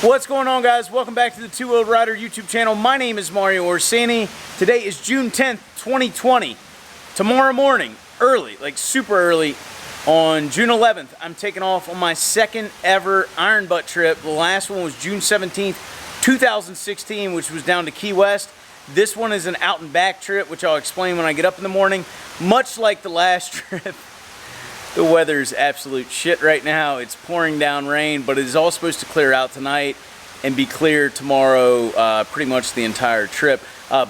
What's going on, guys? Welcome back to the Two Wheeled Rider YouTube channel. My name is Mario Orsini. Today is June 10th, 2020. Tomorrow morning, early, like super early, on June 11th, I'm taking off on my second ever iron butt trip. The last one was June 17th, 2016, which was down to Key West. This one is an out and back trip, which I'll explain when I get up in the morning. Much like the last trip, the weather's absolute shit right now. It's pouring down rain, but it is all supposed to clear out tonight and be clear tomorrow, pretty much the entire trip.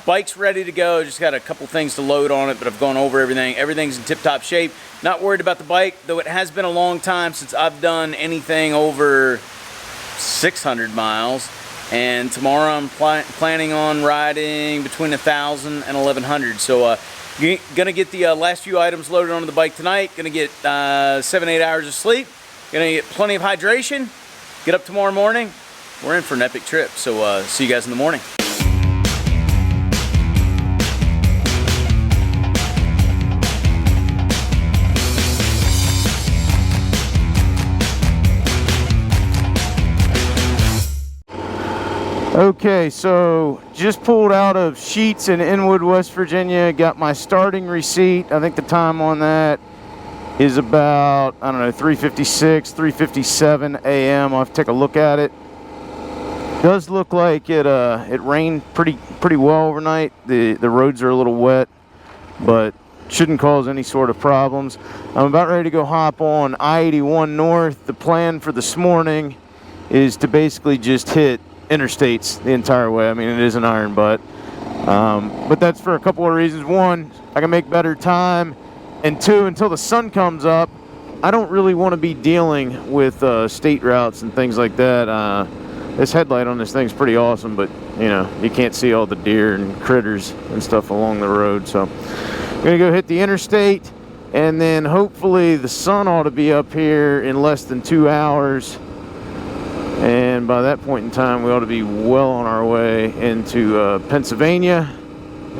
Bike's ready to go. Just got a couple things to load on it, but I've gone over everything. Everything's in tip-top shape. Not worried about the bike, though it has been a long time since I've done anything over 600 miles. And tomorrow I'm planning on riding between 1,000 and 1,100. So gonna get the last few items loaded onto the bike tonight. Gonna get 7-8 hours of sleep. Gonna get plenty of hydration. Get up tomorrow morning. We're in for an epic trip. So see you guys in the morning. Okay, so just pulled out of Sheets in Inwood, West Virginia. Got my starting receipt. I think the time on that is about, I don't know, 3:56, 3:57 a.m. I'll have to take a look at it. Does look like it rained pretty well overnight. The roads are a little wet, but shouldn't cause any sort of problems. I'm about ready to go hop on I-81 North. The plan for this morning is to basically just hit interstates the entire way. I mean, it is an iron butt, but that's for a couple of reasons. One, I can make better time, and two, until the sun comes up, I don't really want to be dealing with state routes and things like that. This headlight on this thing's pretty awesome, but you know, you can't see all the deer and critters and stuff along the road. So I'm gonna go hit the interstate, and then hopefully the sun ought to be up here in less than 2 hours. And by that point in time, we ought to be well on our way into Pennsylvania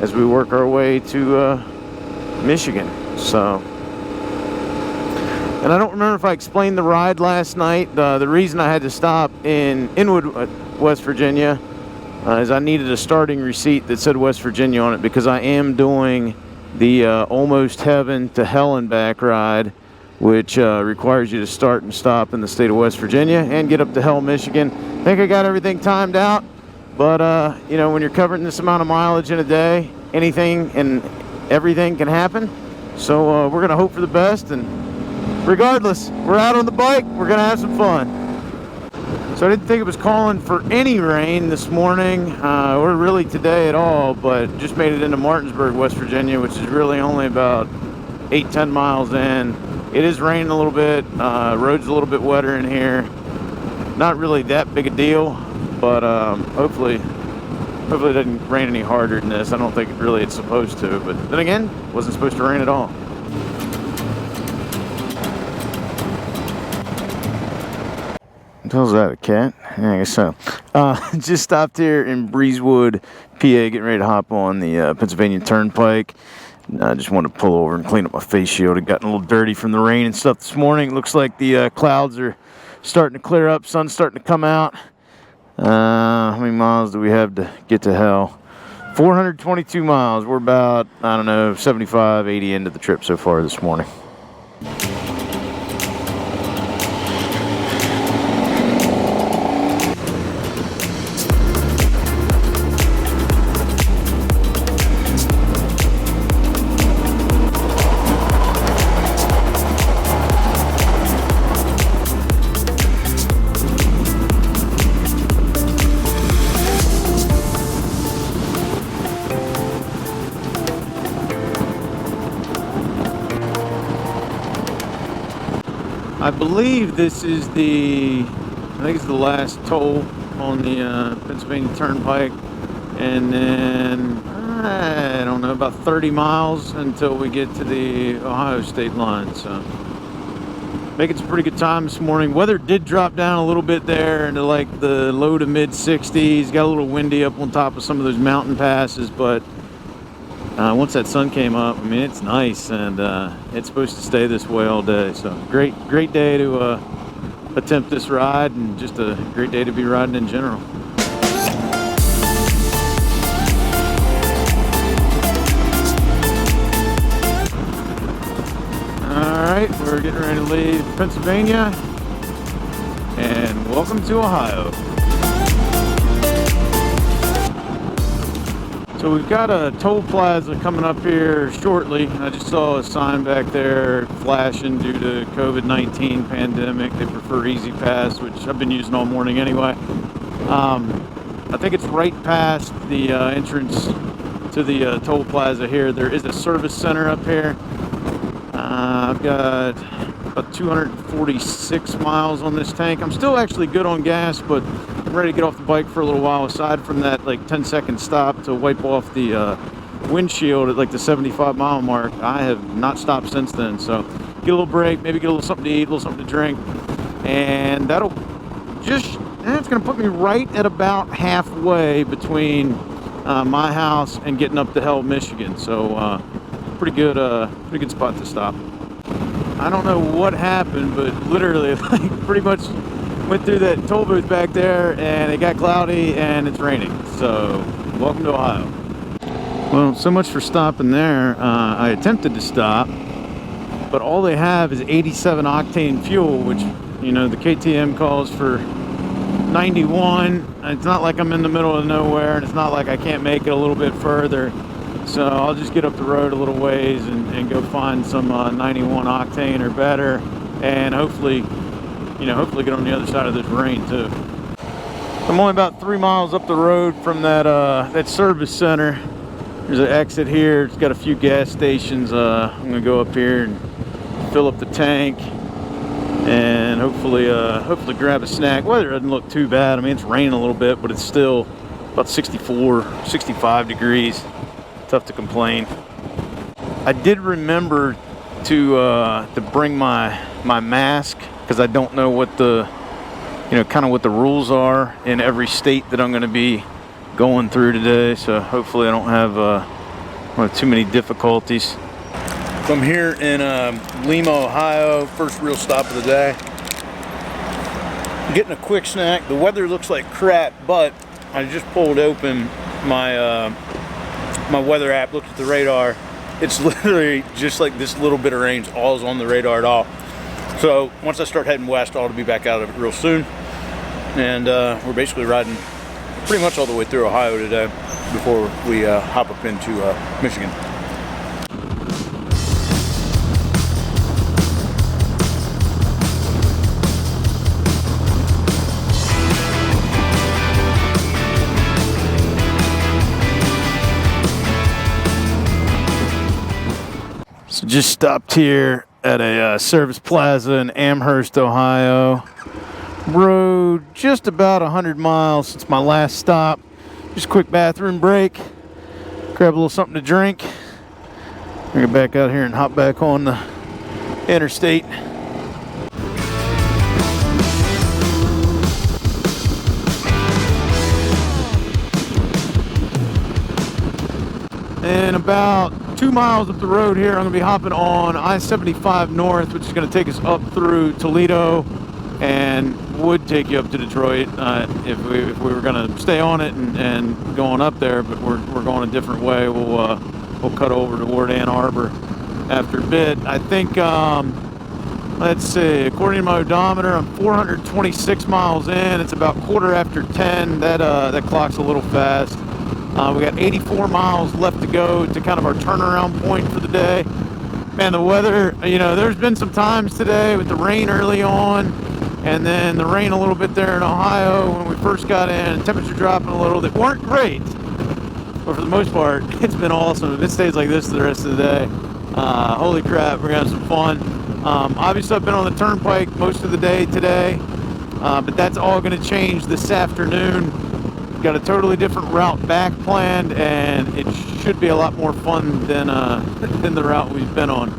as we work our way to Michigan. So, and I don't remember if I explained the ride last night. The reason I had to stop in Inwood, West Virginia, is I needed a starting receipt that said West Virginia on it, because I am doing the Almost Heaven to Hell and Back ride, which requires you to start and stop in the state of West Virginia and get up to Hell, Michigan. I think I got everything timed out, but you know, when you're covering this amount of mileage in a day, anything and everything can happen. So we're gonna hope for the best, and regardless, we're out on the bike, we're gonna have some fun. So I didn't think it was calling for any rain this morning, or really today at all, but just made it into Martinsburg, West Virginia, which is really only about 8-10 miles in. It is raining a little bit. Road's a little bit wetter in here. Not really that big a deal, but hopefully it doesn't rain any harder than this. I don't think really it's supposed to, but then again, it wasn't supposed to rain at all. How's that, a cat? Yeah, I guess so. Just stopped here in Breezewood, PA, getting ready to hop on the Pennsylvania Turnpike. I just wanted to pull over and clean up my face shield. It got a little dirty from the rain and stuff this morning. It looks like the clouds are starting to clear up. Sun's starting to come out. How many miles do we have to get to Hell? 422 miles. We're about, I don't know, 75, 80 into the trip so far this morning. I believe this is I think it's the last toll on the Pennsylvania Turnpike, and then I don't know, about 30 miles until we get to the Ohio state line. So making some pretty good time this morning. Weather did drop down a little bit there into like the low to mid 60s. Got a little windy up on top of some of those mountain passes, but once that sun came up, I mean, it's nice, and it's supposed to stay this way all day. So great day to attempt this ride, and just a great day to be riding in general. Alright, we're getting ready to leave Pennsylvania, and welcome to Ohio. So we've got a toll plaza coming up here shortly. I just saw a sign back there flashing due to COVID-19 pandemic. They prefer Easy Pass, which I've been using all morning anyway. I think it's right past the entrance to the toll plaza here. There is a service center up here. I've got about 246 miles on this tank. I'm still actually good on gas, but I'm ready to get off the bike for a little while. Aside from that like 10-second stop to wipe off the windshield at like the 75-mile mark, I have not stopped since then. So get a little break, maybe get a little something to eat, a little something to drink, and that'll just, it's gonna put me right at about halfway between my house and getting up to Hell, Michigan. So pretty good spot to stop. I don't know what happened, but literally like pretty much went through that toll booth back there and it got cloudy and it's raining. So welcome to Ohio. Well, so much for stopping there. I attempted to stop, but all they have is 87 octane fuel, which, you know, the KTM calls for 91. It's not like I'm in the middle of nowhere, and it's not like I can't make it a little bit further. So I'll just get up the road a little ways and go find some 91 octane or better, and hopefully get on the other side of this rain too. I'm only about 3 miles up the road from that service center. There's an exit here. It's got a few gas stations. I'm gonna go up here and fill up the tank, and hopefully grab a snack. Weather doesn't look too bad. I mean, it's raining a little bit, but it's still about 64, 65 degrees. Tough to complain. I did remember to bring my mask, because I don't know what the kind of what the rules are in every state that I'm going to be going through today. So hopefully I don't have too many difficulties. So I'm here in Lima, Ohio. First real stop of the day. Getting a quick snack. The weather looks like crap, but I just pulled open my weather app, looked at the radar. It's literally just like this little bit of rain's all is on the radar at all. So once I start heading west, I ought to be back out of it real soon. And we're basically riding pretty much all the way through Ohio today before we hop up into Michigan. So just stopped here at a service plaza in Amherst, Ohio. Rode just about 100 miles since my last stop. Just a quick bathroom break. Grab a little something to drink. Bring it back out here and hop back on the interstate. And about 2 miles up the road here, I'm going to be hopping on I-75 North, which is going to take us up through Toledo and would take you up to Detroit if we were going to stay on it and going up there, but we're going a different way. We'll cut over toward Ann Arbor after a bit. I think, let's see, according to my odometer, I'm 426 miles in. It's about 10:15. That clock's a little fast. We got 84 miles left to go to kind of our turnaround point for the day. Man, the weather, there's been some times today with the rain early on, and then the rain a little bit there in Ohio when we first got in, temperature dropping a little, that weren't great. But for the most part, it's been awesome. If it stays like this the rest of the day, holy crap, we're gonna have some fun. Obviously, I've been on the turnpike most of the day today, but that's all gonna change this afternoon. Got a totally different route back planned, and it should be a lot more fun than the route we've been on.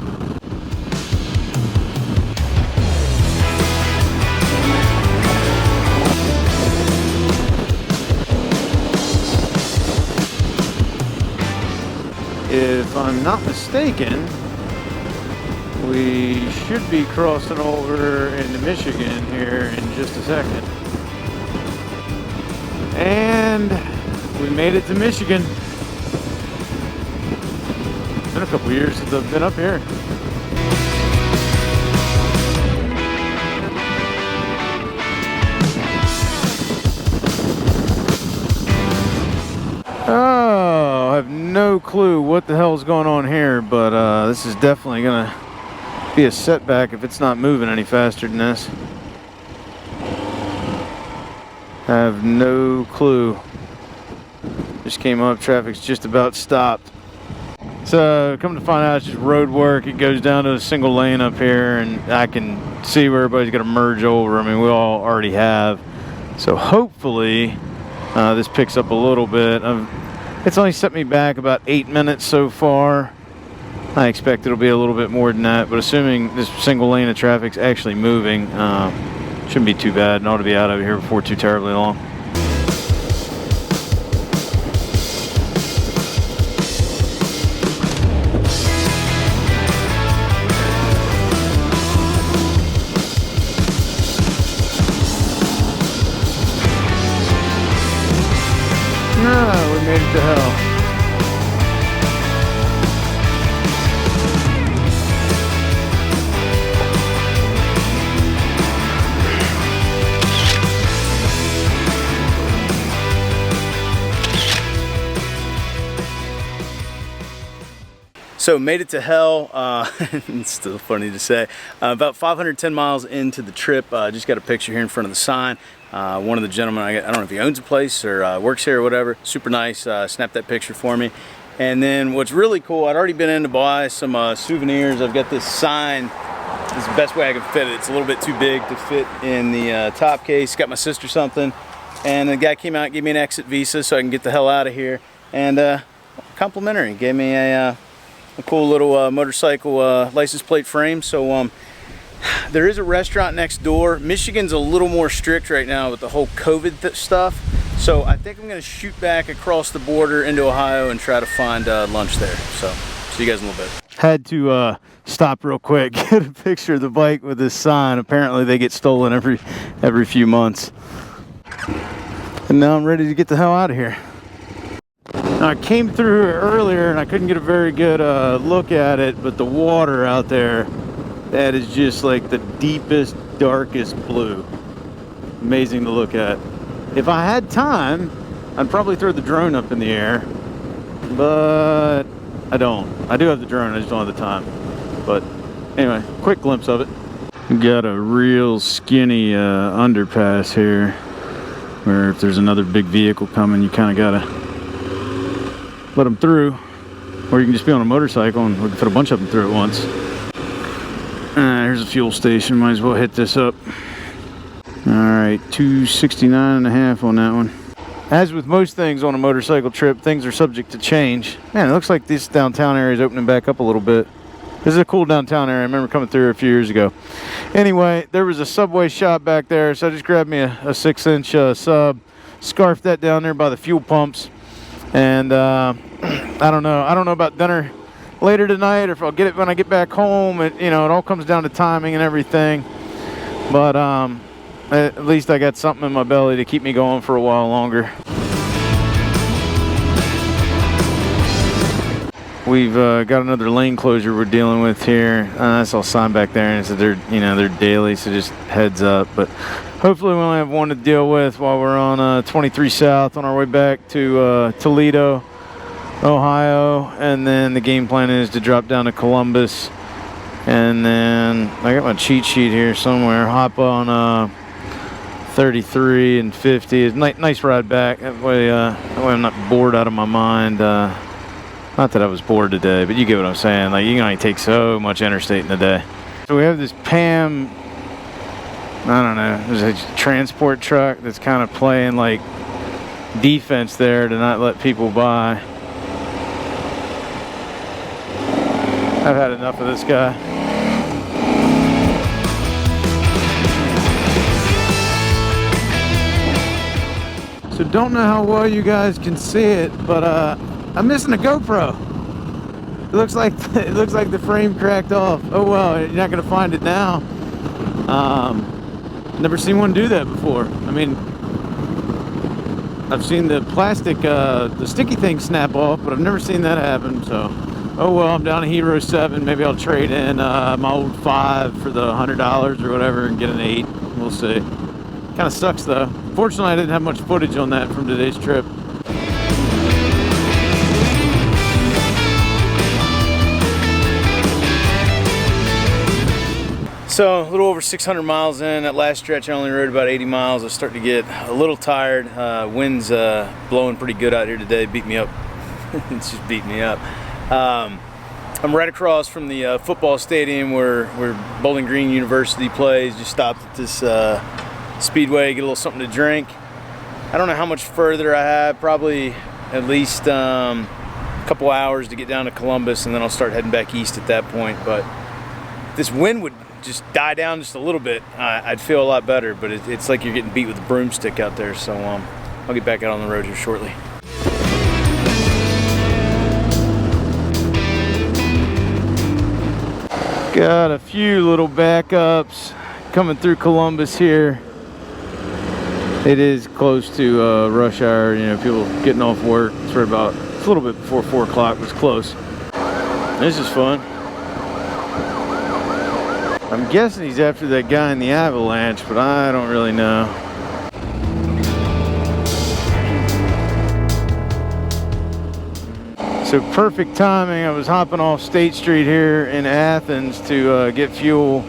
If I'm not mistaken, We should be crossing over into Michigan here in just a second. And we made it to Michigan. It's been a couple years since I've been up here. Oh, I have no clue what the hell's going on here, but this is definitely gonna be a setback if it's not moving any faster than this. I have no clue. Just came up, traffic's just about stopped. So come to find out, it's just road work. It goes down to a single lane up here, and I can see where everybody's gonna merge over. I mean, we all already have. So hopefully this picks up a little bit. It's only set me back about 8 minutes so far. I expect it'll be a little bit more than that, but assuming this single lane of traffic's actually moving, shouldn't be too bad, and ought to be out of here before too terribly long. No, we made it to hell. So made it to hell. It's still funny to say. About 510 miles into the trip. Just got a picture here in front of the sign. One of the gentlemen, I don't know if he owns a place or works here or whatever. Super nice. Snapped that picture for me. And then what's really cool, I'd already been in to buy some souvenirs. I've got this sign. This is the best way I can fit it. It's a little bit too big to fit in the top case. Got my sister something. And the guy came out and gave me an exit visa so I can get the hell out of here. And complimentary. Gave me a cool little motorcycle license plate frame. So there is a restaurant next door. Michigan's a little more strict right now with the whole COVID stuff. So I think I'm gonna shoot back across the border into Ohio and try to find lunch there. So see you guys in a little bit. Had to stop real quick, get a picture of the bike with this sign. Apparently they get stolen every few months. And now I'm ready to get the hell out of here. Now, I came through here earlier and I couldn't get a very good look at it, but the water out there, that is just like the deepest, darkest blue. Amazing to look at. If I had time, I'd probably throw the drone up in the air, but I don't. I do have the drone, I just don't have the time. But anyway, quick glimpse of it. We got a real skinny underpass here, where if there's another big vehicle coming, you kind of gotta let them through, or you can just be on a motorcycle and we can fit a bunch of them through at once. Here's a fuel station, might as well hit this up. All right, 269.5 on that one. As with most things on a motorcycle trip, things are subject to change. Man, it looks like this downtown area is opening back up a little bit. This is a cool downtown area. I remember coming through a few years ago. Anyway, there was a Subway shop back there, so I just grabbed me a 6-inch sub, scarfed that down there by the fuel pumps. And I don't know about dinner later tonight, or if I'll get it when I get back home. It all comes down to timing and everything. But at least I got something in my belly to keep me going for a while longer. We've got another lane closure we're dealing with here. I saw a sign back there and it said they're daily, so just heads up. But hopefully we only have one to deal with while we're on 23 South on our way back to Toledo, Ohio. And then the game plan is to drop down to Columbus. And then I got my cheat sheet here somewhere. Hop on 33 and 50. It's nice ride back. That way I'm not bored out of my mind. Not that I was bored today, but you get what I'm saying. Like, you can only take so much interstate in a day. So we have this Pam, I don't know, there's a transport truck that's kind of playing like defense there to not let people by. I've had enough of this guy. So don't know how well you guys can see it, but I'm missing a GoPro. looks like the frame cracked off. Oh well, you're not gonna find it now. Never seen one do that before. I mean, I've seen the plastic, the sticky thing snap off, but I've never seen that happen. So, oh well, I'm down a Hero 7. Maybe I'll trade in my old 5 for the $100 or whatever and get an 8. We'll see. Kind of sucks though. Fortunately, I didn't have much footage on that from today's trip. So a little over 600 miles in. That last stretch I only rode about 80 miles. I was starting to get a little tired. Wind's blowing pretty good out here today. Beat me up. It's just beat me up. I'm right across from the football stadium where Bowling Green University plays. Just stopped at this speedway, get a little something to drink. I don't know how much further I have. Probably at least a couple hours to get down to Columbus, and then I'll start heading back east at that point. But this wind would just die down just a little bit, I'd feel a lot better, but it's like you're getting beat with a broomstick out there. So I'll get back out on the road here shortly. Got a few little backups coming through Columbus here. It is close to rush hour, you know, people getting off work. It's right about, it's a little bit before 4 o'clock, but it's close. This is fun. I'm guessing he's after that guy in the avalanche, but I don't really know. So perfect timing. I was hopping off State Street here in Athens to get fuel,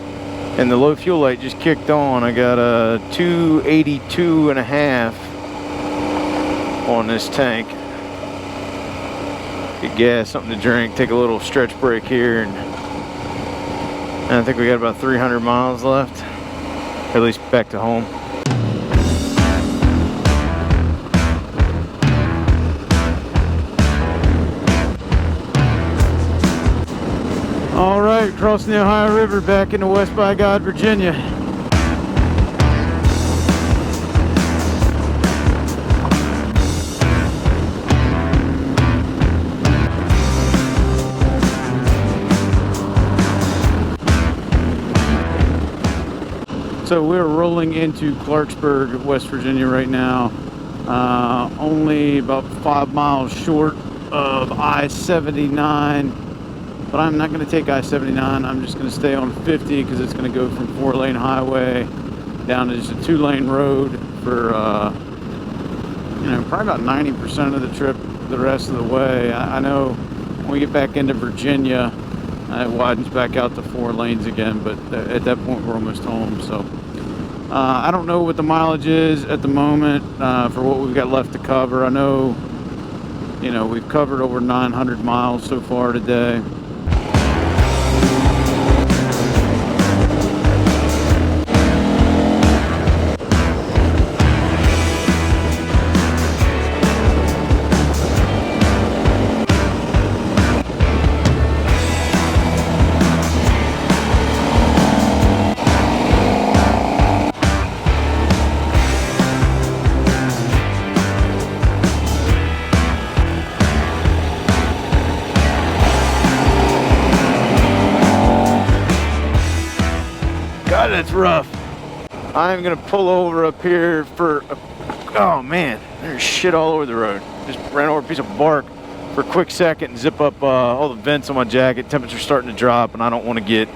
and the low fuel light just kicked on. I got a 282.5 on this tank. Get gas, something to drink, take a little stretch break here, and I think we got about 300 miles left, at least back to home. All right, crossing the Ohio River back into West by God, Virginia. So we're rolling into Clarksburg, West Virginia right now. Only about 5 miles short of I-79, but I'm not going to take I-79. I'm just going to stay on 50 because it's going to go from 4-lane highway down to just a 2-lane road for, you know, probably about 90% of the trip the rest of the way. I know when we get back into Virginia, it widens back out to 4 lanes again, but at that point we're almost home. So I don't know what the mileage is at the moment for what we've got left to cover. I know, you know, we've covered over 900 miles so far today. God, that's rough. I'm gonna pull over up here for, oh man, there's shit all over the road. Just ran over a piece of bark for a quick second and zip up all the vents on my jacket. Temperature's starting to drop, and I don't want to get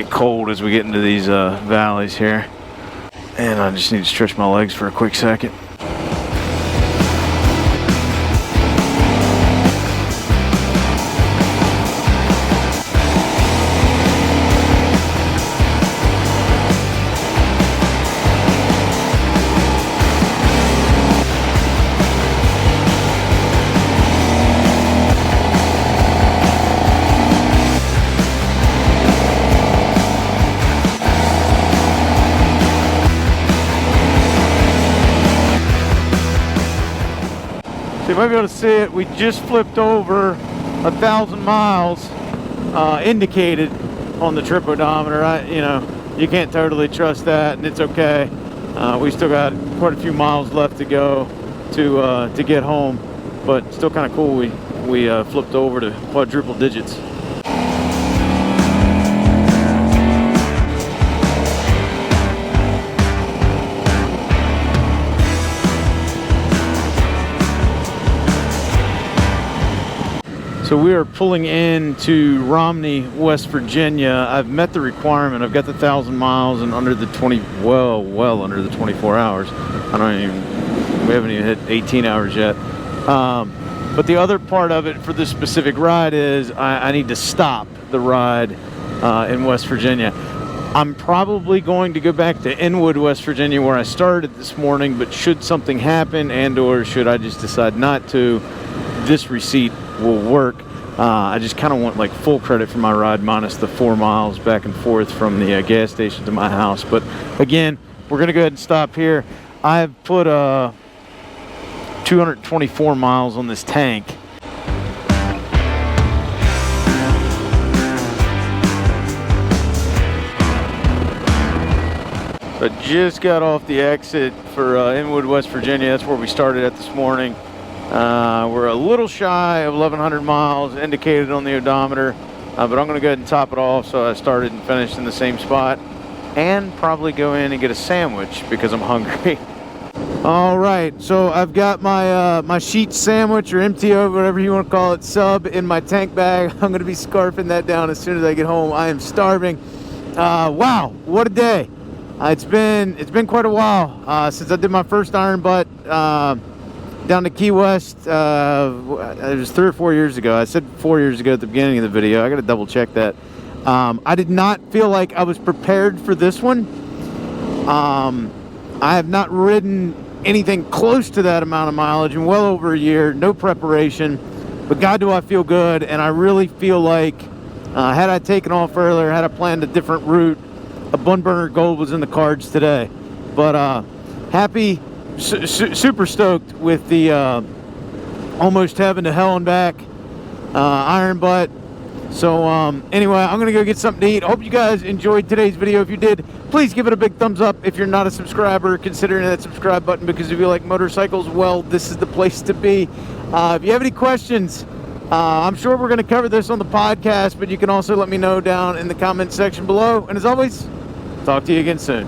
cold as we get into these valleys here. And I just need to stretch my legs for a quick second. So you might be able to see it. We just flipped over 1,000 miles indicated on the trip odometer. You know, you can't totally trust that, and it's okay. We still got quite a few miles left to go to get home, but still kind of cool. We we flipped over to quadruple digits. So we are pulling into Romney, West Virginia. I've met the requirement. I've got the 1,000 miles and under the 20, well under the 24 hours. We haven't even hit 18 hours yet. But the other part of it for this specific ride is I need to stop the ride in West Virginia. I'm probably going to go back to Inwood, West Virginia, where I started this morning, but should something happen and or should I just decide not to, this receipt will work. I just kind of want like full credit for my ride minus the 4 miles back and forth from the gas station to my house. But again, we're gonna go ahead and stop here. I've put 224 miles on this tank. I just got off the exit for Inwood, West Virginia. That's where we started at this morning. We're a little shy of 1,100 miles indicated on the odometer, but I'm going to go ahead and top it off so I started and finished in the same spot, and probably go in and get a sandwich because I'm hungry. All right, so I've got my my sheet sandwich or MTO, whatever you want to call it, sub in my tank bag. I'm going to be scarfing that down as soon as I get home. I am starving. Wow, what a day! It's been quite a while since I did my first iron butt down to Key West. It was 3 or 4 years ago. I said 4 years ago at the beginning of the video. I got to double check that. I did not feel like I was prepared for this one. I have not ridden anything close to that amount of mileage in well over a year. No preparation, but God, do I feel good. And I really feel like had I taken off earlier, had I planned a different route, a Bun Burner Gold was in the cards today. But happy, super stoked with the almost having to Hell and Back iron butt. So anyway, I'm gonna go get something to eat. Hope you guys enjoyed today's video. If you did, please give it a big thumbs up. If you're not a subscriber, consider that subscribe button, because if you like motorcycles, well, this is the place to be. If you have any questions, I'm sure we're going to cover this on the podcast, but you can also let me know down in the comment section below. And as always, talk to you again soon.